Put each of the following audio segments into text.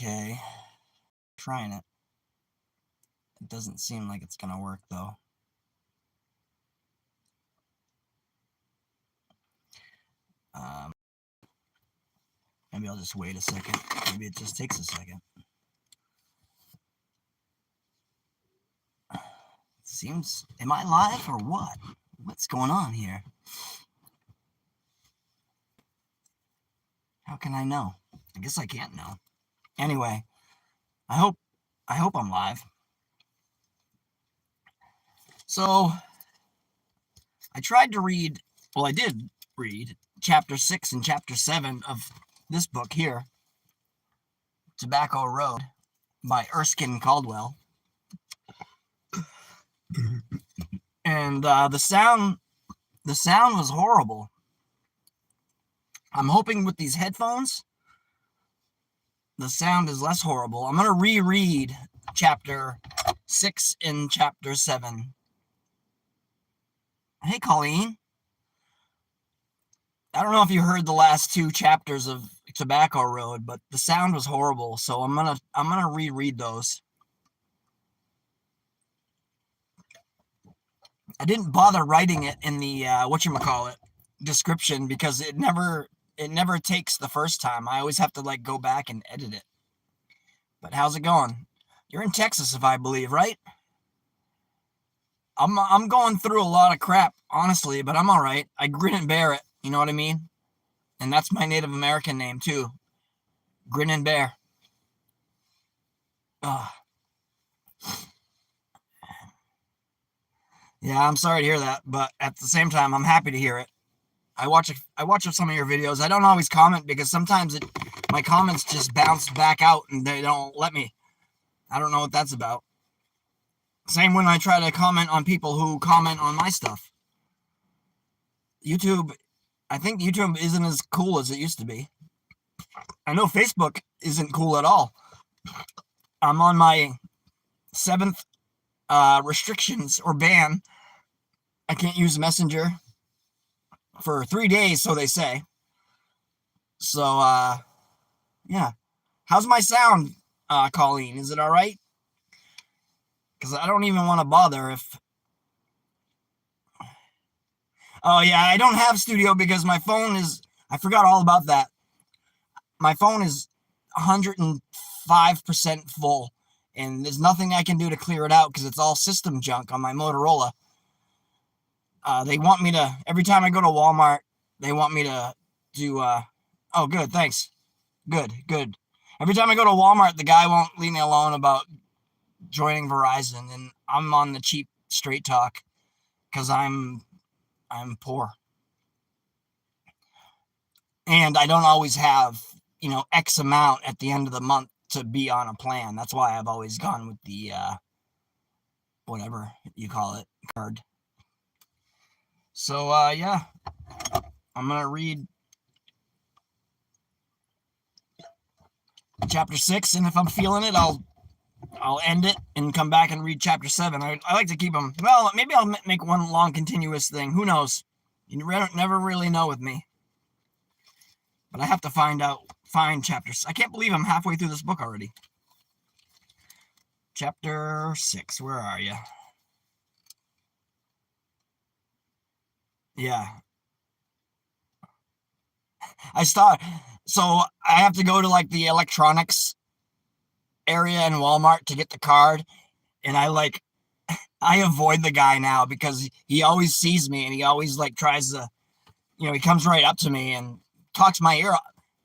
Okay. Trying it. It doesn't seem like it's gonna work though. Maybe I'll just wait a second. Maybe it just takes a second. Seems, am I live or what? What's going on here? How can I know? I guess I can't know. Anyway, I hope I'm live. So I tried to read, well, I did read chapter 6 and chapter 7 of this book here, Tobacco Road by Erskine Caldwell. And the sound was horrible. I'm hoping with these headphones, the sound is less horrible. I'm going to reread chapter 6 and chapter 7. Hey, Colleen. I don't know if you heard the last 2 chapters of Tobacco Road, but the sound was horrible, so I'm gonna reread those. I didn't bother writing it in the whatchamacallit description because it never takes the first time. I always have to like go back and edit it. But how's it going? You're in Texas, if I believe, right? I'm going through a lot of crap, honestly, but I'm all right. I grin and bear it. You know what I mean? And that's my Native American name too. Grin and bear. Yeah, I'm sorry to hear that, but at the same time, I'm happy to hear it. I watch some of your videos. I don't always comment because sometimes my comments just bounce back out and they don't let me. I don't know what that's about. Same when I try to comment on people who comment on my stuff. YouTube, I think YouTube isn't as cool as it used to be. I know Facebook isn't cool at all. I'm on my 7th restrictions or ban. I can't use Messenger for 3 days, so they say. So, yeah. How's my sound, Colleen? Is it all right? Because I don't even want to bother if... Oh, yeah, I don't have studio because my phone is... I forgot all about that. My phone is 105% full, and there's nothing I can do to clear it out because it's all system junk on my Motorola. They want me to... Every time I go to Walmart, they want me to do... Oh, good, thanks. Good. Every time I go to Walmart, the guy won't leave me alone about joining Verizon, and I'm on the cheap straight talk because I'm poor. And I don't always have, X amount at the end of the month to be on a plan. That's why I've always gone with the, whatever you call it, card. So, yeah, I'm going to read chapter 6, and if I'm feeling it, I'll end it and come back and read chapter 7. I like to keep them. Well, maybe I'll make one long continuous thing. Who knows? You never really know with me. But I have to find chapters. I can't believe I'm halfway through this book already. Chapter 6. Where are you? Yeah. So I have to go to like the electronics area in Walmart to get the card, and I avoid the guy now because he always sees me and he always like tries to, he comes right up to me and talks my ear.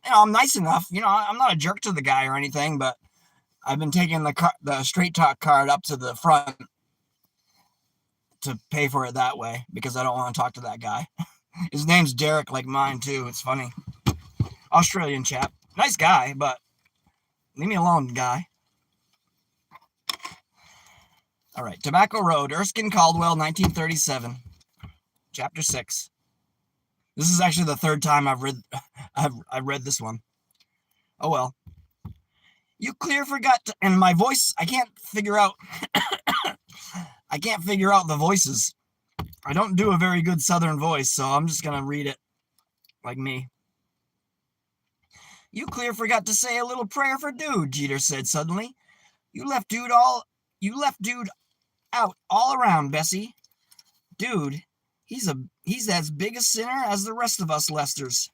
I'm nice enough, I'm not a jerk to the guy or anything, but I've been taking the straight talk card up to the front to pay for it that way because I don't want to talk to that guy. His name's Derek, like mine too. It's funny. Australian chap, nice guy, but leave me alone, guy. All right, Tobacco Road, Erskine Caldwell, 1937, chapter 6. This is actually the 3rd time I've read this one. Oh well. You clear forgot to, and my voice, I can't figure out the voices. I don't do a very good southern voice, so I'm just gonna read it like me. You clear forgot to say a little prayer for Dude, Jeter said suddenly. You left Dude out all around, Bessie. Dude, he's as big a sinner as the rest of us Lesters.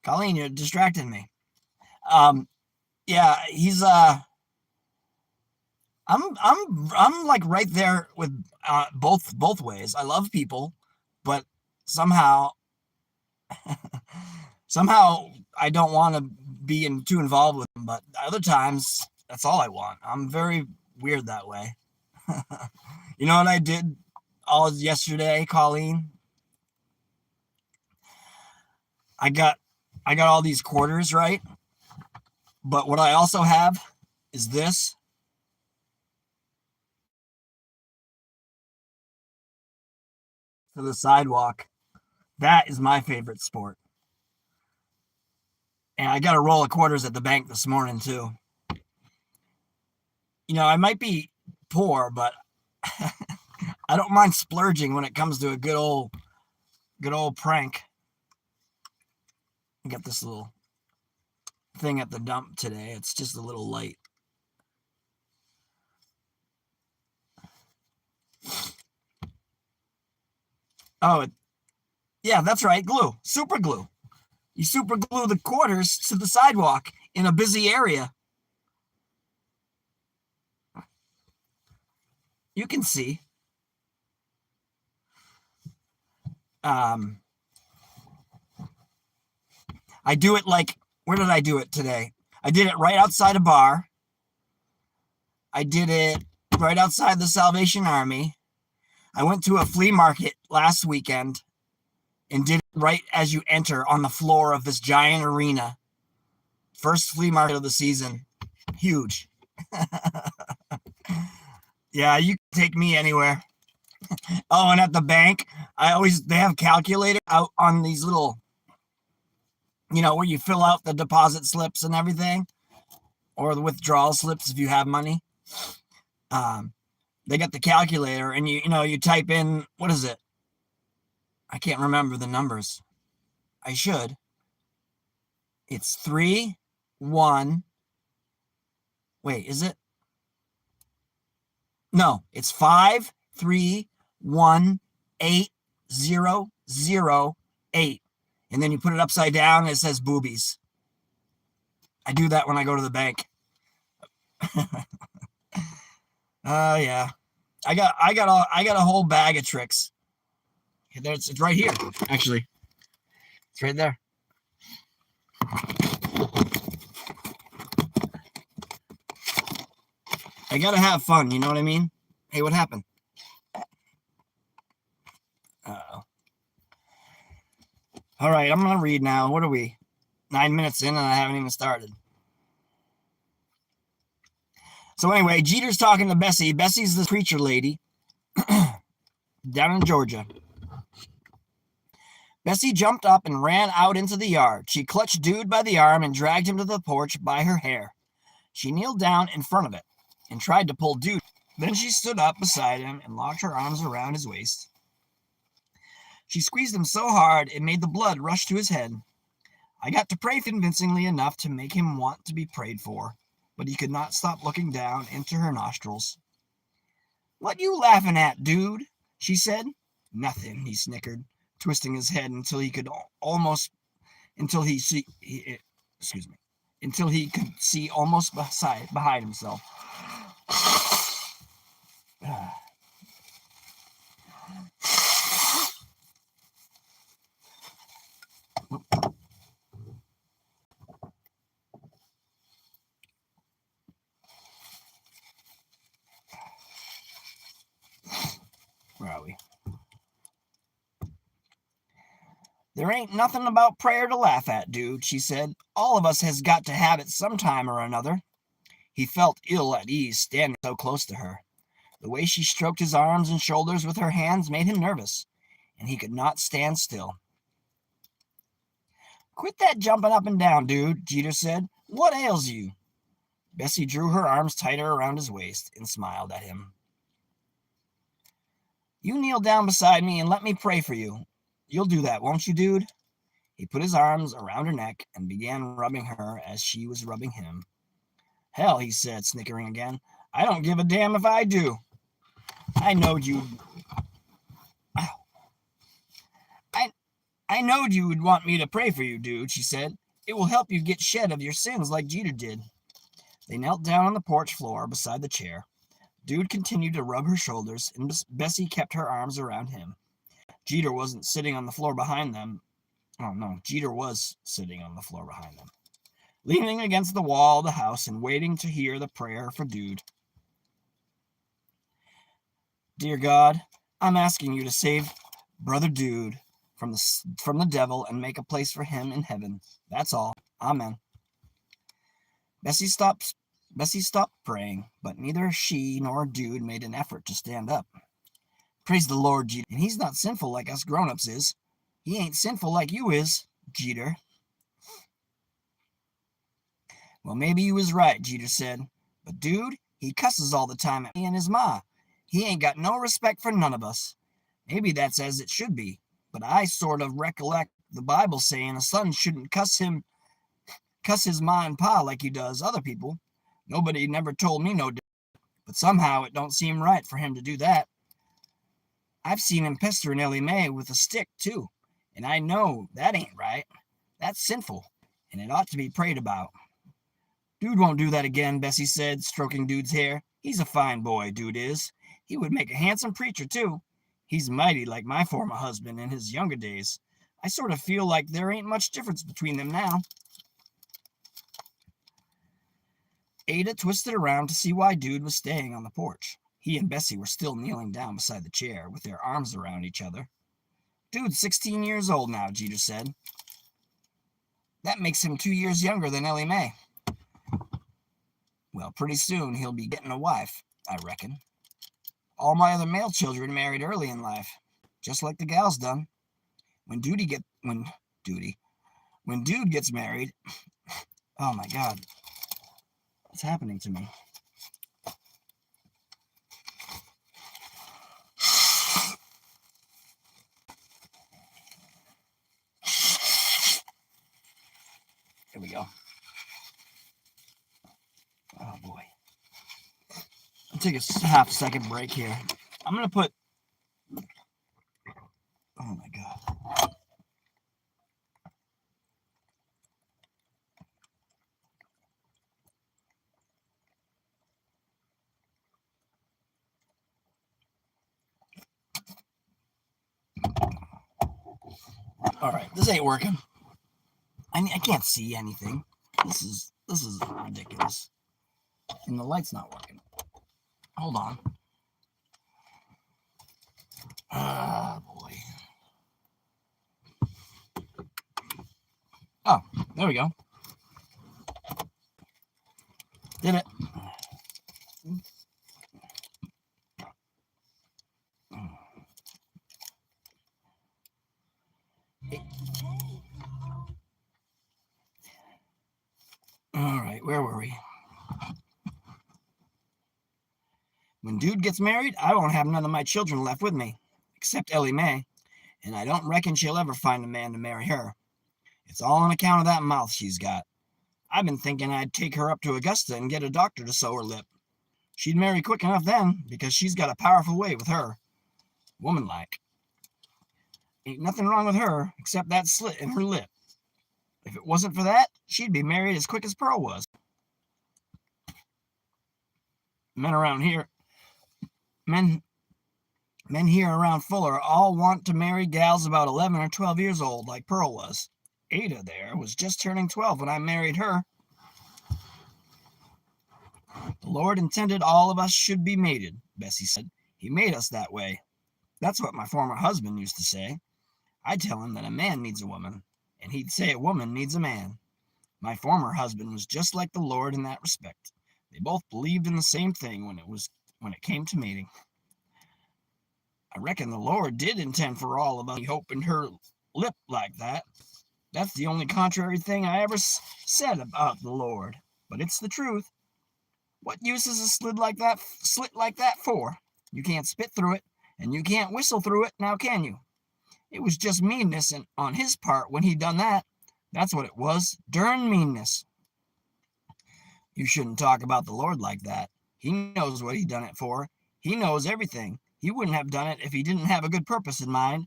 Colleen, you're distracting me. Yeah, he's I'm like right there with both ways. I love people, but somehow I don't want to be too involved with them. But other times, that's all I want. I'm very weird that way. You know what I did all yesterday, Colleen? I got all these quarters, right? But what I also have is this. To the sidewalk. That is my favorite sport. And I got a roll of quarters at the bank this morning too. You know, I might be poor, but I don't mind splurging when it comes to a good old prank. I got this little thing at the dump today. It's just a little light. Oh, yeah, that's right. Glue. Super glue. You super glue the quarters to the sidewalk in a busy area. You can see. I do it like, where did I do it today? I did it right outside a bar. I did it right outside the Salvation Army. I went to a flea market last weekend and did it right as you enter on the floor of this giant arena. First flea market of the season. Huge. Yeah, you can take me anywhere. Oh, and at the bank, they have calculator out on these little, where you fill out the deposit slips and everything, or the withdrawal slips if you have money. They got the calculator, and you type in, what is it? I can't remember the numbers. I should. It's 3, 1. Wait, is it? No, it's 5, 3, 1, 8, 0, 0, 8. And then you put it upside down and it says boobies. I do that when I go to the bank. Yeah. I got a whole bag of tricks. It's right here, actually. It's right there. I gotta have fun, you know what I mean? Hey, what happened? Uh-oh. All right, I'm gonna read now. What are we? 9 minutes in and I haven't even started. So anyway, Jeter's talking to Bessie. Bessie's the preacher lady down in Georgia. Bessie jumped up and ran out into the yard. She clutched Dude by the arm and dragged him to the porch by her hair. She kneeled down in front of it and tried to pull Dude. Then she stood up beside him and locked her arms around his waist. She squeezed him so hard it made the blood rush to his head. I got to pray convincingly enough to make him want to be prayed for, but he could not stop looking down into her nostrils. What you laughing at, Dude? She said. Nothing, he snickered, twisting his head until he could see almost behind himself. Where are we? There ain't nothing about prayer to laugh at, Dude, she said. All of us has got to have it sometime or another. He felt ill at ease standing so close to her. The way she stroked his arms and shoulders with her hands made him nervous, and he could not stand still. Quit that jumping up and down, Dude, Jeter said. What ails you? Bessie drew her arms tighter around his waist and smiled at him. You kneel down beside me and let me pray for you. You'll do that, won't you, dude? He put his arms around her neck and began rubbing her as she was rubbing him. Hell, he said, snickering again. I don't give a damn if I do. I knowed you'd want me to pray for you, dude, she said. It will help you get shed of your sins like Jeter did. They knelt down on the porch floor beside the chair. Dude continued to rub her shoulders, and Bessie kept her arms around him. Jeter wasn't sitting on the floor behind them. Oh, no, Jeter was sitting on the floor behind them, leaning against the wall of the house and waiting to hear the prayer for Dude. Dear God, I'm asking you to save Brother Dude from the devil and make a place for him in heaven. That's all. Amen. Bessie stopped praying, but neither she nor Dude made an effort to stand up. Praise the Lord, Jeter. And he's not sinful like us grown-ups is. He ain't sinful like you is, Jeter. Well, maybe you was right, Jeter said. But Dude, he cusses all the time at me and his ma. He ain't got no respect for none of us. Maybe that's as it should be. But I sort of recollect the Bible saying a son shouldn't cuss his ma and pa like he does other people. Nobody never told me no different. But somehow it don't seem right for him to do that. I've seen him pestering Ellie Mae with a stick, too. And I know that ain't right. That's sinful, and it ought to be prayed about. Dude won't do that again, Bessie said, stroking Dude's hair. He's a fine boy, Dude is. He would make a handsome preacher, too. He's mighty like my former husband in his younger days. I sort of feel like there ain't much difference between them now. Ada twisted around to see why Dude was staying on the porch. He and Bessie were still kneeling down beside the chair with their arms around each other. Dude's 16 years old now, Jeter said. That makes him 2 years younger than Ellie Mae. Well, pretty soon he'll be getting a wife, I reckon. All my other male children married early in life, just like the gals done. When Dude gets married, oh my God, what's happening to me? Here we go. Oh boy. I'll take a half-second break here. I'm going to put... Oh my God. All right, this ain't working. I can't see anything. This is ridiculous. And the light's not working. Hold on. Ah, boy. Oh, there we go. Did it. All right, where were we? When Dude gets married, I won't have none of my children left with me, except Ellie Mae, and I don't reckon she'll ever find a man to marry her. It's all on account of that mouth she's got. I've been thinking I'd take her up to Augusta and get a doctor to sew her lip. She'd marry quick enough then, because she's got a powerful way with her. Woman-like. Ain't nothing wrong with her, except that slit in her lip. If it wasn't for that, she'd be married as quick as Pearl was. Men here around Fuller all want to marry gals about 11 or 12 years old, like Pearl was. Ada there was just turning 12 when I married her. The Lord intended all of us should be mated, Bessie said. He made us that way. That's what my former husband used to say. I'd tell him that a man needs a woman, and he'd say a woman needs a man. My former husband was just like the Lord in that respect. They both believed in the same thing when it came to mating. I reckon the Lord did intend for all of us. He opened her lip like that. That's the only contrary thing I ever said about the Lord, but it's the truth. What use is a slit like that for? You can't spit through it, And you can't whistle through it, now can you? It was just meanness on his part when he done that. That's what it was, dern meanness. You shouldn't talk about the Lord like that. He knows what he done it for. He knows everything. He wouldn't have done it if he didn't have a good purpose in mind.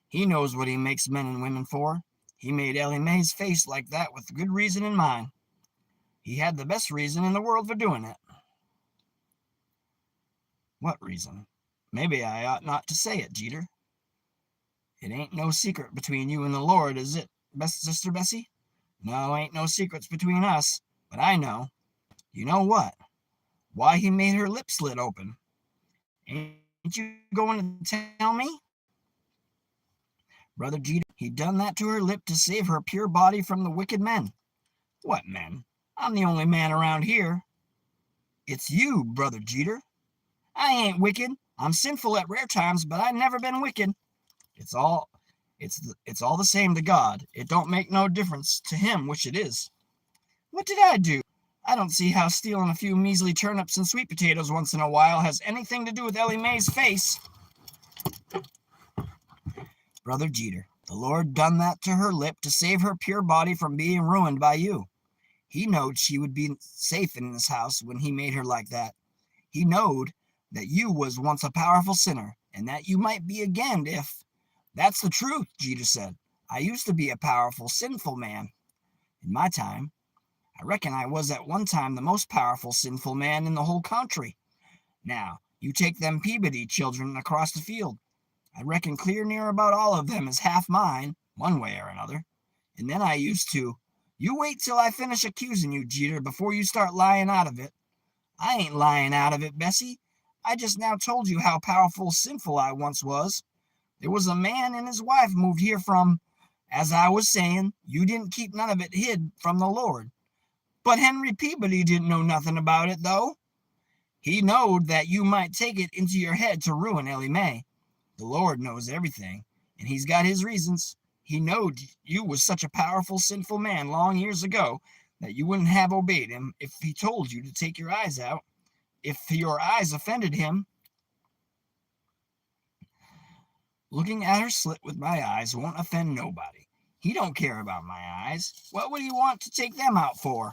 He knows what he makes men and women for. He made Ellie Mae's face like that with good reason in mind. He had the best reason in the world for doing it. What reason? Maybe I ought not to say it, Jeter. It ain't no secret between you and the Lord, is it, Sister Bessie? No, ain't no secrets between us, but I know. You know what? Why he made her lip slit open. Ain't you going to tell me? Brother Jeter, he done that to her lip to save her pure body from the wicked men. What men? I'm the only man around here. It's you, Brother Jeter. I ain't wicked. I'm sinful at rare times, but I never been wicked. It's all the same to God. It don't make no difference to him which it is. What did I do? I don't see how stealing a few measly turnips and sweet potatoes once in a while has anything to do with Ellie Mae's face. Brother Jeter, the Lord done that to her lip to save her pure body from being ruined by you. He knowed she would be safe in this house when he made her like that. He knowed that you was once a powerful sinner, and that you might be again if... That's the truth, Jeter said. I used to be a powerful, sinful man. In my time, I reckon I was at one time the most powerful, sinful man in the whole country. Now, you take them Peabody children across the field. I reckon clear near about all of them is half mine, one way or another. And then I used to... You wait till I finish accusing you, Jeter, before you start lying out of it. I ain't lying out of it, Bessie. I just now told you how powerful sinful I once was. There was a man and his wife moved here from... As I was saying, you didn't keep none of it hid from the Lord. But Henry Peabody didn't know nothing about it, though. He knowed that you might take it into your head to ruin Ellie Mae. The Lord knows everything, and he's got his reasons. He knowed you was such a powerful, sinful man long years ago that you wouldn't have obeyed him if he told you to take your eyes out. If your eyes offended him... Looking at her slit with my eyes won't offend nobody. He don't care about my eyes. What would he want to take them out for?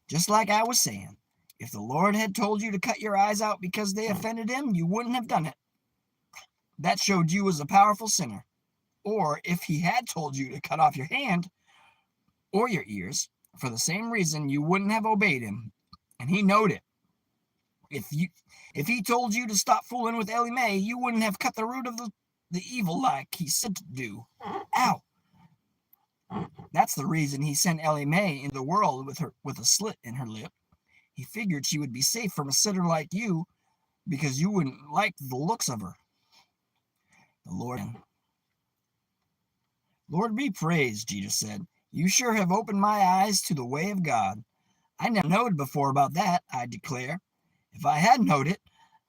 Just like I was saying, if the Lord had told you to cut your eyes out because they offended him, you wouldn't have done it. That showed you as a powerful sinner. Or if he had told you to cut off your hand or your ears for the same reason, you wouldn't have obeyed him. And he knowed it. If he told you to stop fooling with Ellie Mae, you wouldn't have cut the root of the evil like he said to do. Ow! That's the reason he sent Ellie Mae into the world with a slit in her lip. He figured she would be safe from a sinner like you because you wouldn't like the looks of her. The Lord be praised, Jeter said. You sure have opened my eyes to the way of God. I never knowed before about that, I declare. If I had knowed it,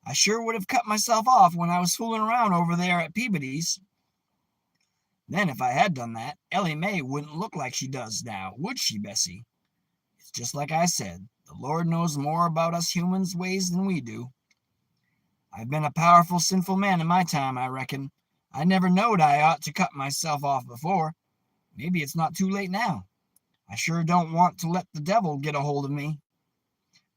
I sure would have cut myself off when I was fooling around over there at Peabody's. Then if I had done that, Ellie Mae wouldn't look like she does now, would she, Bessie? It's just like I said. The Lord knows more about us humans' ways than we do. I've been a powerful, sinful man in my time, I reckon. I never knowed I ought to cut myself off before. Maybe it's not too late now. I sure don't want to let the devil get a hold of me.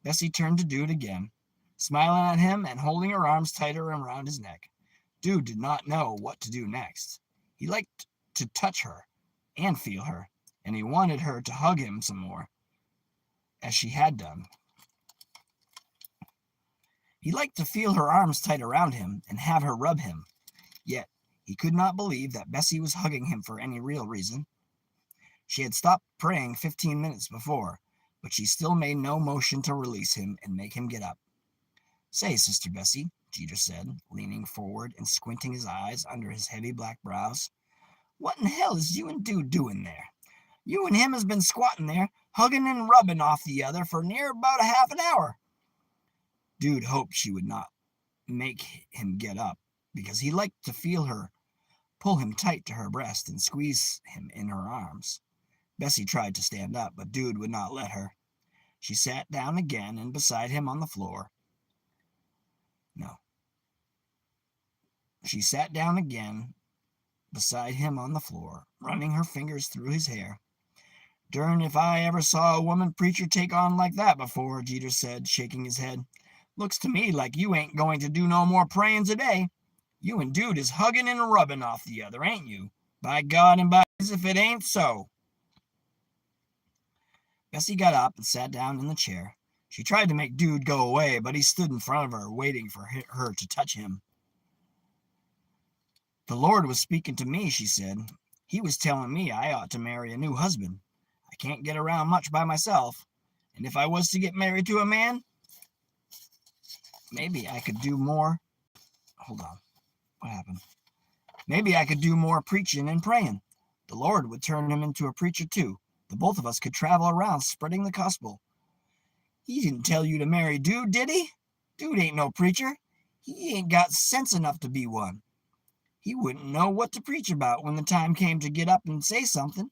Bessie turned to Dude again, smiling at him and holding her arms tighter around his neck. Dude did not know what to do next. He liked to touch her and feel her, and he wanted her to hug him some more, as she had done. He liked to feel her arms tight around him and have her rub him. Yet he could not believe that Bessie was hugging him for any real reason. She had stopped praying 15 minutes before, but she still made no motion to release him and make him get up. Say, Sister Bessie, Jeter said, leaning forward and squinting his eyes under his heavy black brows, what in hell is you and Dude doing there? You and him has been squatting there, hugging and rubbing off the other for near about a half an hour. Dude hoped she would not make him get up, because he liked to feel her pull him tight to her breast and squeeze him in her arms. Bessie tried to stand up, but Dude would not let her. She sat down again and beside him on the floor. No. She sat down again beside him on the floor, running her fingers through his hair. "Dern if I ever saw a woman preacher take on like that before," Jeter said, shaking his head. "Looks to me like you ain't going to do no more praying today. You and Dude is hugging and rubbing off the other, ain't you? By God and by as if it ain't so." Bessie got up and sat down in the chair. She tried to make Dude go away, but he stood in front of her, waiting for her to touch him. "The Lord was speaking to me," she said. "He was telling me I ought to marry a new husband. I can't get around much by myself, and if I was to get married to a man, maybe I could do more. Hold on. What happened? Maybe I could do more preaching and praying. The Lord would turn him into a preacher too. The both of us could travel around spreading the gospel." "He didn't tell you to marry Dude, did he? Dude ain't no preacher. He ain't got sense enough to be one. He wouldn't know what to preach about when the time came to get up and say something."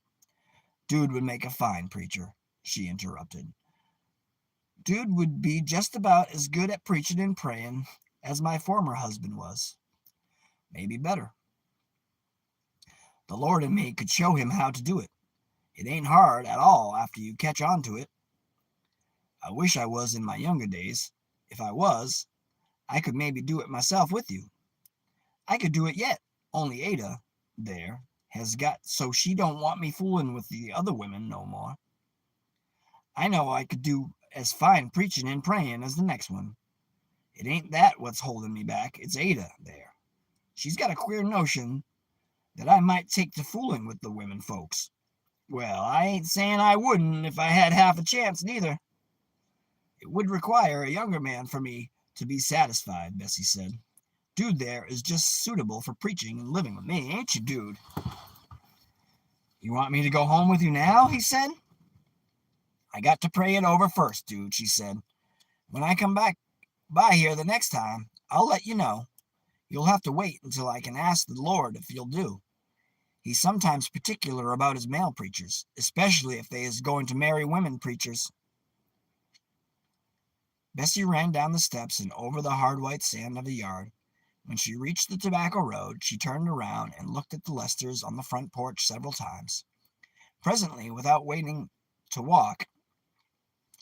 "Dude would make a fine preacher," she interrupted. "Dude would be just about as good at preaching and praying as my former husband was. Maybe better. The Lord and me could show him how to do it. It ain't hard at all after you catch on to it. I wish I was in my younger days. If I was, I could maybe do it myself with you. I could do it yet, only Ada, there, has got so she don't want me fooling with the other women no more. I know I could do as fine preaching and praying as the next one. It ain't that what's holding me back, it's Ada, there. She's got a queer notion that I might take to fooling with the women folks. Well, I ain't saying I wouldn't if I had half a chance, neither. It would require a younger man for me to be satisfied," Bessie said. "Dude there is just suitable for preaching and living with me, ain't you, Dude?" "You want me to go home with you now?" he said. "I got to pray it over first, Dude," she said. "When I come back by here the next time, I'll let you know. You'll have to wait until I can ask the Lord if you'll do. He's sometimes particular about his male preachers, especially if they is going to marry women preachers." Bessie ran down the steps and over the hard white sand of the yard. When she reached the tobacco road, she turned around and looked at the Lesters on the front porch several times. Presently, without waiting to walk,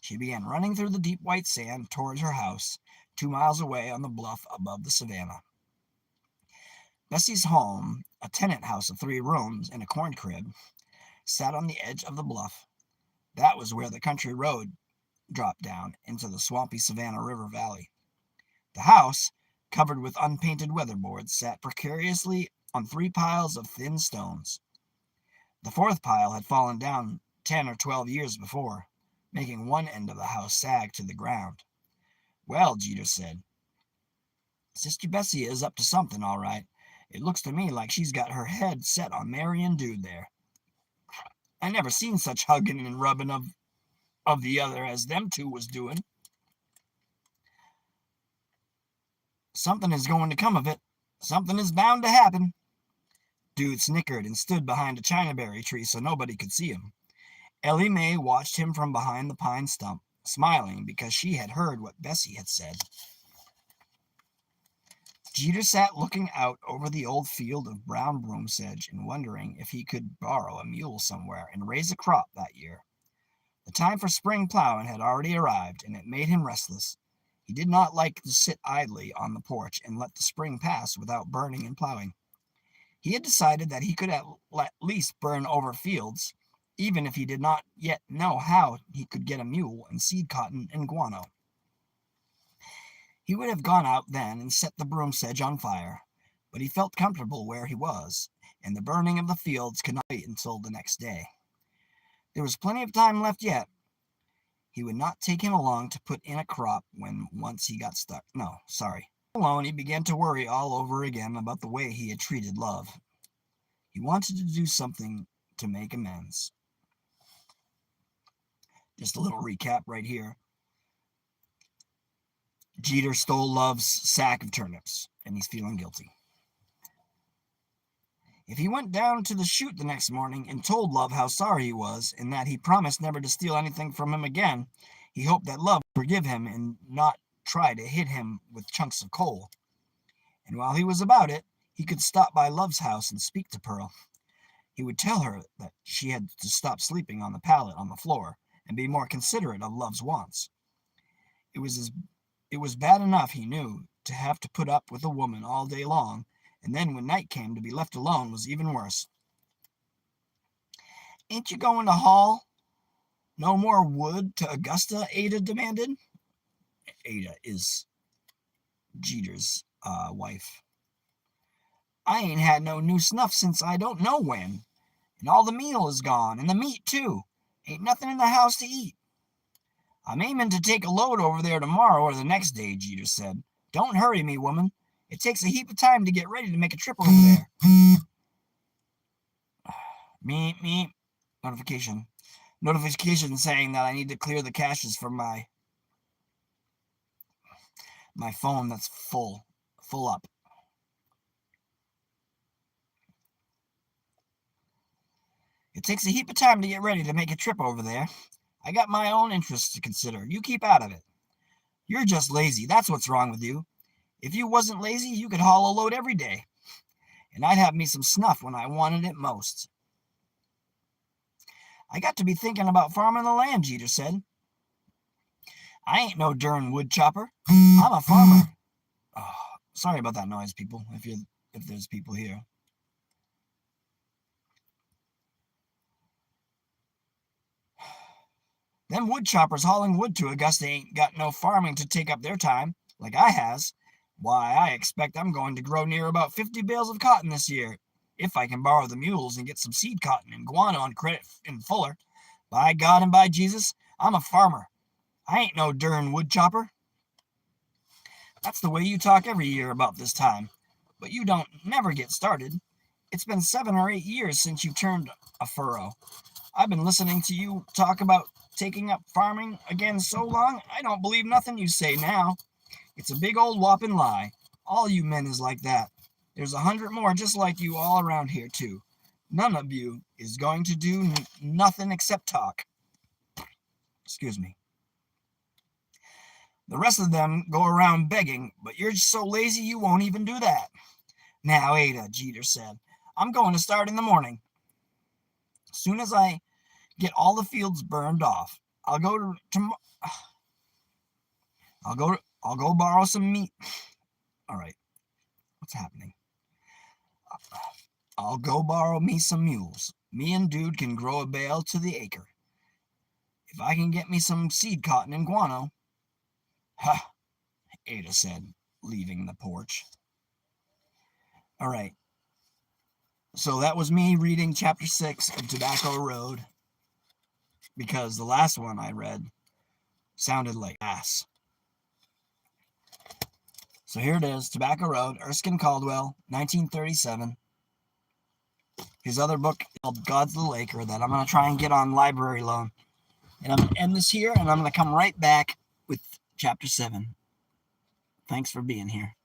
she began running through the deep white sand towards her house, 2 miles away on the bluff above the savannah. Bessie's home, a tenant house of 3 rooms and a corn crib, sat on the edge of the bluff. That was where the country road dropped down into the swampy Savannah River Valley. The house, covered with unpainted weatherboards, sat precariously on 3 piles of thin stones. The 4th pile had fallen down 10 or 12 years before, making one end of the house sag to the ground. "Well," Jeter said, "Sister Bessie is up to something, all right. It looks to me like she's got her head set on marrying Dude there. I never seen such hugging and rubbing of the other as them two was doing. Something is going to come of it. Something is bound to happen." Dude snickered and stood behind a chinaberry tree so nobody could see him. Ellie Mae watched him from behind the pine stump, smiling because she had heard what Bessie had said. Jeter sat looking out over the old field of brown broom sedge and wondering if he could borrow a mule somewhere and raise a crop that year. The time for spring plowing had already arrived, and it made him restless. He did not like to sit idly on the porch and let the spring pass without burning and plowing. He had decided that he could at least burn over fields, even if he did not yet know how he could get a mule and seed cotton and guano. He would have gone out then and set the broom sedge on fire, but he felt comfortable where he was, and the burning of the fields could not wait until the next day. There was plenty of time left yet. He would not take him along to put in a crop when once he got stuck. No, sorry. Alone, he began to worry all over again about the way he had treated Love. He wanted to do something to make amends. Just a little recap right here. Jeter stole Love's sack of turnips, and he's feeling guilty. If he went down to the chute the next morning and told Love how sorry he was and that he promised never to steal anything from him again, he hoped that Love would forgive him and not try to hit him with chunks of coal. And while he was about it, he could stop by Love's house and speak to Pearl. He would tell her that she had to stop sleeping on the pallet on the floor and be more considerate of Love's wants. It was bad enough, he knew, to have to put up with a woman all day long, and then when night came, to be left alone was even worse. "Ain't you going to haul no more wood to Augusta?" Ada demanded. Ada is Jeter's wife. "I ain't had no new snuff since I don't know when, and all the meal is gone, and the meat too. Ain't nothing in the house to eat." "I'm aiming to take a load over there tomorrow or the next day," Jeter said. "Don't hurry me, woman. It takes a heap of time to get ready to make a trip over there." Me. Notification saying that I need to clear the caches from my phone that's full up. "It takes a heap of time to get ready to make a trip over there. I got my own interests to consider. You keep out of it. You're just lazy. That's what's wrong with you. If you wasn't lazy, you could haul a load every day. And I'd have me some snuff when I wanted it most." "I got to be thinking about farming the land," Jeter said. "I ain't no darn wood chopper. I'm a farmer." Oh, sorry about that noise, people, if there's people here. "Them wood choppers hauling wood to Augusta ain't got no farming to take up their time, like I has. Why, I expect I'm going to grow near about 50 bales of cotton this year, if I can borrow the mules and get some seed cotton and guano on credit in Fuller. By God and by Jesus, I'm a farmer. I ain't no darn wood chopper." "That's the way you talk every year about this time, but you don't never get started. It's been 7 or 8 years since you turned a furrow. I've been listening to you talk about taking up farming again so long, I don't believe nothing you say now. It's a big old whopping lie. All you men is like that. There's 100 more just like you all around here, too. None of you is going to do nothing except talk. Excuse me. The rest of them go around begging, but you're so lazy you won't even do that." "Now, Ada," Jeter said, "I'm going to start in the morning. As soon as I get all the fields burned off, I'll go borrow some meat. All right, what's happening? I'll go borrow me some mules. Me and Dude can grow a bale to the acre. If I can get me some seed cotton and guano." "Ha," Ada said, leaving the porch. All right. So that was me reading chapter 6 of Tobacco Road, because the last one I read sounded like ass. So here it is, Tobacco Road, Erskine Caldwell, 1937. His other book called God's the Laker that I'm going to try and get on library loan. And I'm going to end this here, and I'm going to come right back with chapter 7. Thanks for being here.